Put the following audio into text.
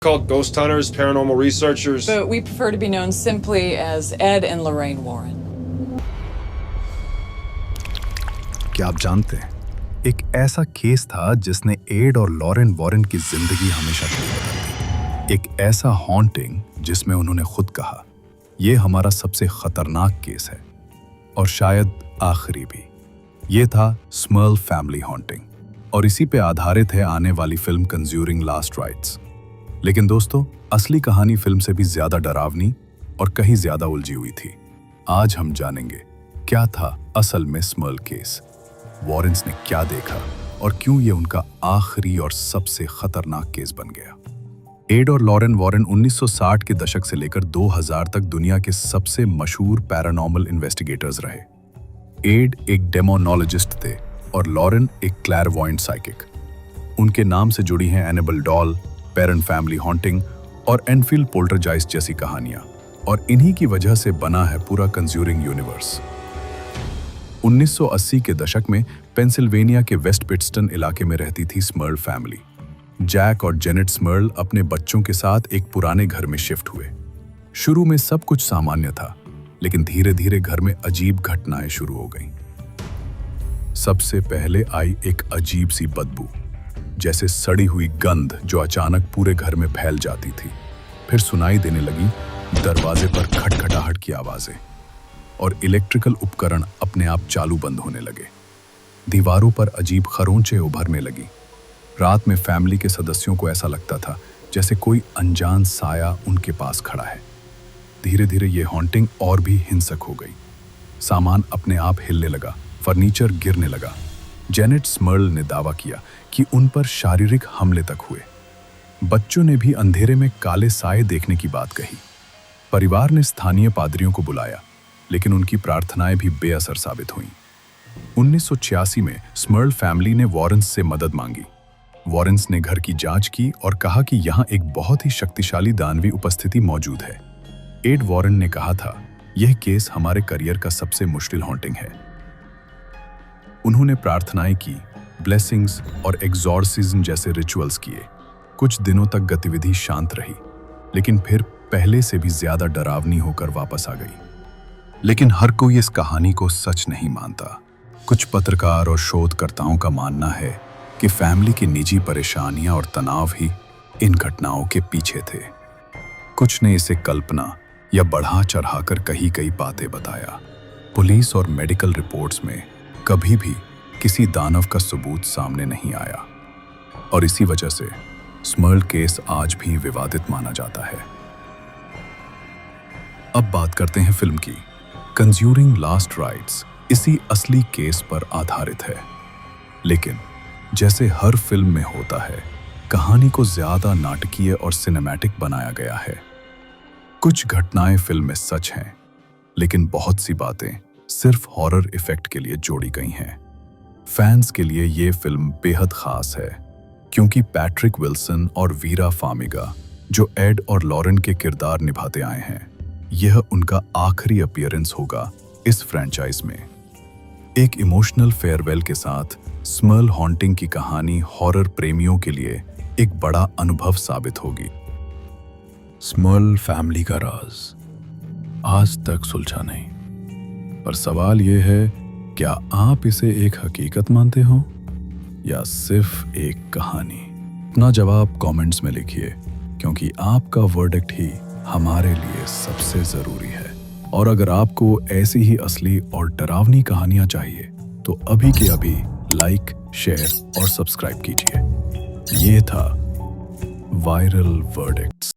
Called ghost hunters, paranormal researchers. But we prefer to be known simply as Ed and Lorraine Warren. क्या आप जानते हैं, एक ऐसा केस था जिसने एड और लॉरेन वॉरेन की जिंदगी हमेशा के लिए बदल दी। एक ऐसा हॉन्टिंग जिसमें उन्होंने खुद कहा, यह हमारा सबसे खतरनाक केस है और शायद आखिरी भी। यह था स्मर्ल फैमिली हॉन्टिंग और इसी पे आधारित है आने वाली फिल्म कंज्यूरिंग लास्ट राइट्स। लेकिन दोस्तों, असली कहानी फिल्म से भी ज्यादा डरावनी और कहीं ज्यादा उलझी हुई थी। आज हम जानेंगे क्या था असल में स्मर्ल केस, वॉरेन्स ने क्या देखा और क्यों ये उनका आखिरी और सबसे खतरनाक केस बन गया। एड और लॉरेन वॉरेन 1960 के दशक से लेकर 2000 तक दुनिया के सबसे मशहूर पैरानॉर्मल इन्वेस्टिगेटर्स रहे। एड एक डेमोनोलॉजिस्ट थे और लॉरेन एक क्लैरवॉयंट साइकिक। उनके नाम से जुड़ी हैं enable doll, parent family haunting और एनफील्ड पोल्टरजाइस्ट जैसी कहानियां, और इन्हीं की वजह से बना है पूरा कंज्यूरिंग यूनिवर्स। 1980 के दशक में पेंसिल्वेनिया के वेस्ट पिट्सटन इलाके में रहती थी स्मर्ल फैमिली। जैक और जेनेट स्मर्ल अपने बच्चों के साथ एक पुराने घर में शिफ्ट हुए। शुरू में सब कुछ सामान्य था, लेकिन धीरे धीरे घर में अजीब घटनाएं शुरू हो गईं। सबसे पहले आई एक अजीब सी बदबू, जैसे सड़ी हुई गंध जो अचानक पूरे घर में फैल जाती थी। फिर सुनाई देने लगी दरवाजे पर खटखटाहट की आवाजें और इलेक्ट्रिकल उपकरण अपने आप चालू बंद होने लगे। दीवारों पर अजीब खरोंचें उभरने लगी। रात में फैमिली के सदस्यों को ऐसा लगता था जैसे कोई अनजान साया उनके पास खड़ा है। धीरे धीरे ये हॉन्टिंग और भी हिंसक हो गई। सामान अपने आप हिलने लगा, फर्नीचर गिरने लगा। जेनेट स्मर्ल ने दावा किया कि उन पर शारीरिक हमले तक हुए। बच्चों ने भी अंधेरे में काले साए देखने की बात कही। परिवार ने स्थानीय पादरियों को बुलाया, लेकिन उनकी प्रार्थनाएं भी बेअसर साबित हुईं। 1986 में स्मर्ल फैमिली ने वॉरेन्स से मदद मांगी। वॉरेन्स ने घर की जांच की और कहा कि यहाँ एक बहुत ही शक्तिशाली दानवी उपस्थिति मौजूद है। एड वॉरेन ने कहा था, यह केस हमारे करियर का सबसे मुश्किल हॉन्टिंग है। उन्होंने प्रार्थनाएं की, ब्लेसिंग्स और एग्जॉर्सिज्म जैसे रिचुअल्स किए। कुछ दिनों तक गतिविधि शांत रही, लेकिन फिर पहले से भी ज्यादा डरावनी होकर वापस आ गई। लेकिन हर कोई इस कहानी को सच नहीं मानता। कुछ पत्रकार और शोधकर्ताओं का मानना है कि फैमिली की निजी परेशानियां और तनाव ही इन घटनाओं के पीछे थे। कुछ ने इसे कल्पना या बढ़ा चढ़ाकर कही कई बातें बताया। पुलिस और मेडिकल रिपोर्ट्स में कभी भी किसी दानव का सबूत सामने नहीं आया, और इसी वजह से स्मर्ल केस आज भी विवादित माना जाता है। अब बात करते हैं फिल्म की। कंज्यूरिंग लास्ट राइट्स इसी असली केस पर आधारित है, लेकिन जैसे हर फिल्म में होता है, कहानी को ज्यादा नाटकीय और सिनेमैटिक बनाया गया है। कुछ घटनाएं फिल्म में सच हैं, लेकिन बहुत सी बातें सिर्फ हॉरर इफेक्ट के लिए जोड़ी गई हैं। फैंस के लिए ये फिल्म बेहद खास है, क्योंकि पैट्रिक विल्सन और वीरा फार्मिगा, जो एड और लॉरेन के किरदार निभाते आए हैं, यह उनका आखिरी अपीयरेंस होगा इस फ्रेंचाइज में। एक इमोशनल फेयरवेल के साथ स्मर्ल हॉन्टिंग की कहानी हॉरर प्रेमियों के लिए एक बड़ा अनुभव साबित होगी। स्मर्ल फैमिली का राज आज तक सुलझा नहीं, पर सवाल यह है, क्या आप इसे एक हकीकत मानते हो या सिर्फ एक कहानी? अपना जवाब कमेंट्स में लिखिए, क्योंकि आपका वर्डिक्ट ही हमारे लिए सबसे जरूरी है। और अगर आपको ऐसी ही असली और डरावनी कहानियां चाहिए, तो अभी के अभी लाइक, शेयर और सब्सक्राइब कीजिए। ये था वायरल वर्डिक्ट्स।